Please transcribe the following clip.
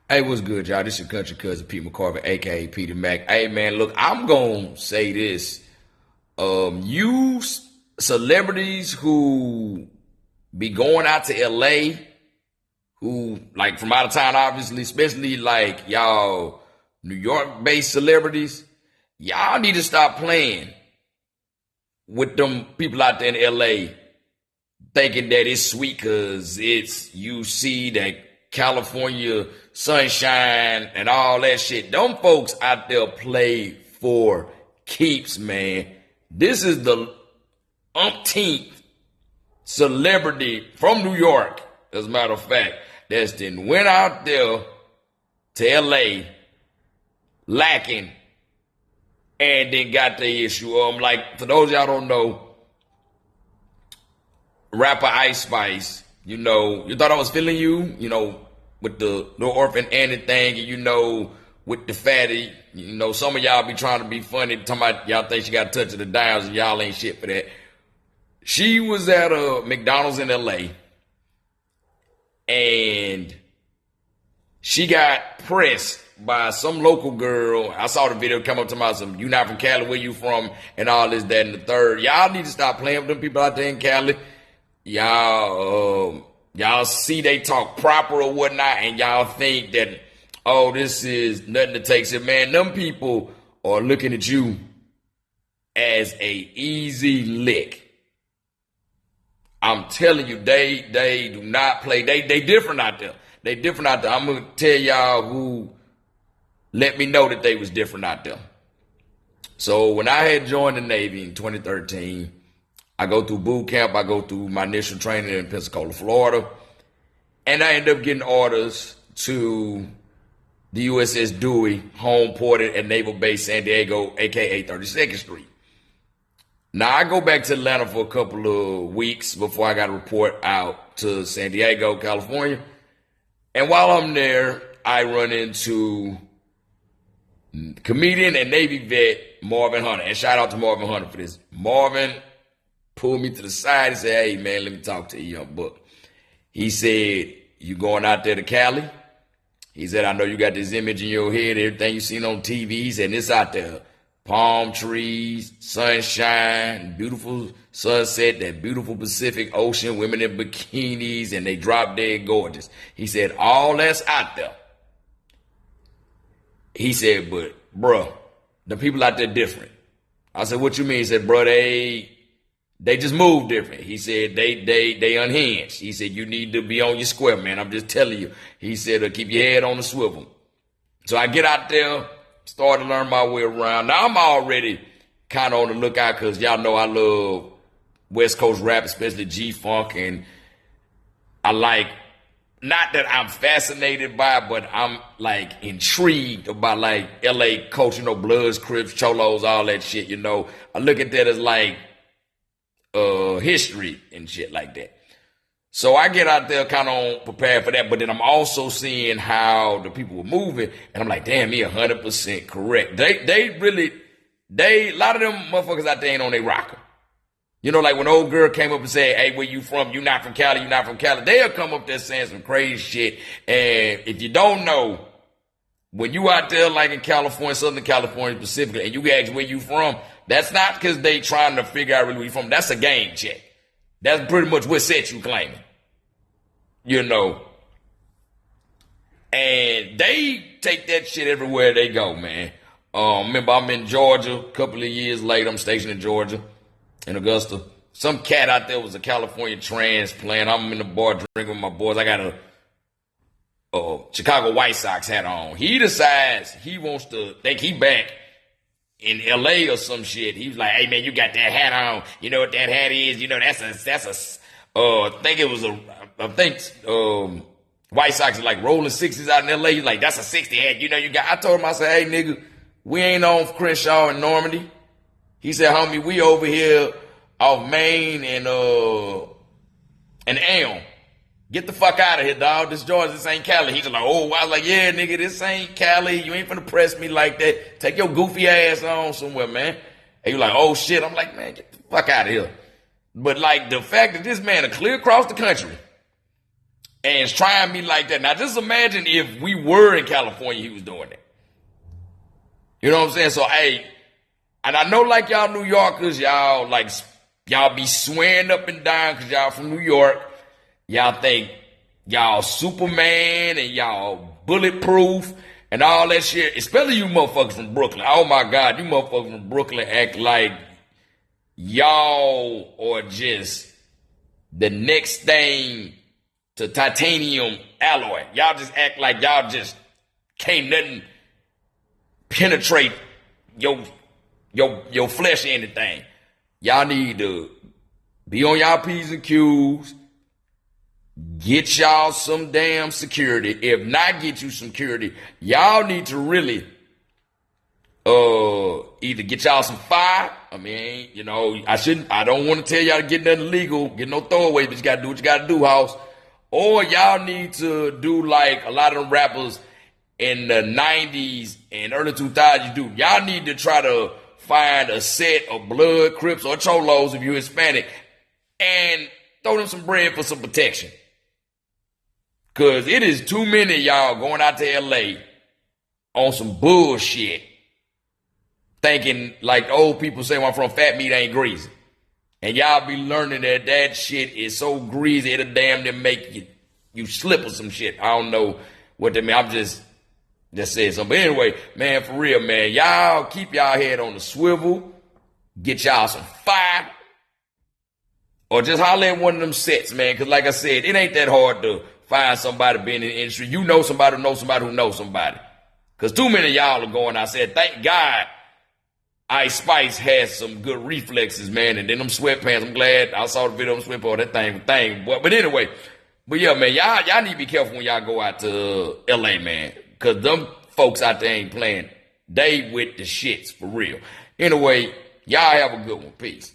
Hey, what's good, y'all? This your country cousin Pete McCarver, aka Peter Mac. Hey, man, look, I'm gonna say this. You celebrities who be going out to LA, who like from out of town, obviously, especially like y'all New York based celebrities, y'all need to stop playing with them people out there in LA thinking that it's sweet because it's you see that California sunshine and all that shit. Them folks out there play for keeps, man. This is the umpteenth celebrity from New York, as a matter of fact, that's then went out there to LA lacking and then got the issue. Like for those y'all don't know, rapper Ice Spice, you thought I was feeling you, with the no orphan Annie thing, and with the fatty, some of y'all be trying to be funny, talking about y'all think she got a touch of the dials, and y'all ain't shit for that. She was at a McDonald's in LA, and she got pressed by some local girl. I saw the video come up to my some, you not from Cali, where you from, and all this, that, and the third. Y'all need to stop playing with them people out there in Cali. Y'all see they talk proper or whatnot, and y'all think that, oh, this is nothing to take it. Man, them people are looking at you as a easy lick. I'm telling you, they do not play. They different out there. They different out there. I'm gonna tell y'all who let me know that they was different out there. So when I had joined the Navy in 2013, I go through boot camp. I go through my initial training in Pensacola, Florida. And I end up getting orders to the USS Dewey, home ported at Naval Base San Diego, a.k.a. 32nd Street. Now, I go back to Atlanta for a couple of weeks before I got to report out to San Diego, California. And while I'm there, I run into comedian and Navy vet Marvin Hunter. And shout out to Marvin Hunter for this. Marvin pulled me to the side and said, hey, man, let me talk to you, young buck. He said, you going out there to Cali? He said, I know you got this image in your head, everything you seen on TV. He said, it's out there. Palm trees, sunshine, beautiful sunset, that beautiful Pacific Ocean, women in bikinis, and they drop dead gorgeous. He said, all that's out there. He said, but, bruh, the people out there different. I said, what you mean? He said, bruh, they just move different. He said, they unhinged. He said, you need to be on your square, man. I'm just telling you. He said, keep your head on the swivel. So I get out there, start to learn my way around. Now I'm already kind of on the lookout because y'all know I love West Coast rap, especially G-Funk. And I like, not that I'm fascinated by it, but I'm like intrigued about like LA culture, Bloods, Crips, Cholos, all that shit, I look at that as like, history and shit like that. So I get out there kind of prepared for that, but then I'm also seeing how the people were moving, and I'm like, damn, he 100% correct. A lot of them motherfuckers out there ain't on their rocker. Like when old girl came up and said, hey, where you from? You not from Cali, you not from Cali. They'll come up there saying some crazy shit. And if you don't know, when you out there like in California, Southern California specifically, and you ask where you from, that's not because they trying to figure out where you from. That's a game check. That's pretty much what set you claiming. And they take that shit everywhere they go, man. Remember, I'm in Georgia a couple of years later. I'm stationed in Georgia, in Augusta. Some cat out there was a California transplant. I'm in the bar drinking with my boys. I got a Chicago White Sox hat on. He decides he wants to think he back in LA or some shit. He was like, hey man, you got that hat on. You know what that hat is? White Sox are like rolling 60s out in LA. He's like, that's a 60 hat. I told him, I said, hey nigga, we ain't on Crenshaw and Normandy. He said, homie, we over here off Main and Elm. Get the fuck out of here, dog. This Georgia, this ain't Cali. He's like, oh, I was like, yeah, nigga, this ain't Cali. You ain't finna press me like that. Take your goofy ass on somewhere, man. And you like, oh shit. I'm like, man, get the fuck out of here. But like the fact that this man are clear across the country and is trying me like that. Now just imagine if we were in California, he was doing that. You know what I'm saying? So, hey, and I know like y'all New Yorkers, y'all be swearing up and down because y'all from New York. Y'all think y'all Superman and y'all bulletproof and all that shit. Especially you motherfuckers from Brooklyn. Oh my God, you motherfuckers from Brooklyn act like y'all are just the next thing to titanium alloy. Y'all just act like y'all just can't nothing penetrate your flesh or anything. Y'all need to be on y'all P's and Q's. Get y'all some damn security. If not get you some security, y'all need to really either get y'all some fire. I mean, you know, I don't want to tell y'all to get nothing illegal, get no throwaways, but you gotta do what you gotta do, house. Or y'all need to do like a lot of them rappers in the 90s and early 2000s do. Y'all need to try to find a set of Blood, Crips, or Cholos if you're Hispanic and throw them some bread for some protection. Because it is too many of y'all going out to LA on some bullshit thinking like old people say when I'm from fat meat ain't greasy. And y'all be learning that shit is so greasy it'll damn near make you slip or some shit. I don't know what that mean. I'm just saying something. But anyway, man, for real, man, y'all keep y'all head on the swivel. Get y'all some fire. Or just holler at one of them sets, man. Because like I said, it ain't that hard to find somebody being in the industry. You know somebody who knows somebody who knows somebody. Because too many of y'all are going. I said, thank God Ice Spice has some good reflexes, man. And then them sweatpants, I'm glad I saw the video of them sweatpants, that thing. But anyway, but yeah, man, y'all need to be careful when y'all go out to LA, man. Because them folks out there ain't playing. They with the shits, for real. Anyway, y'all have a good one. Peace.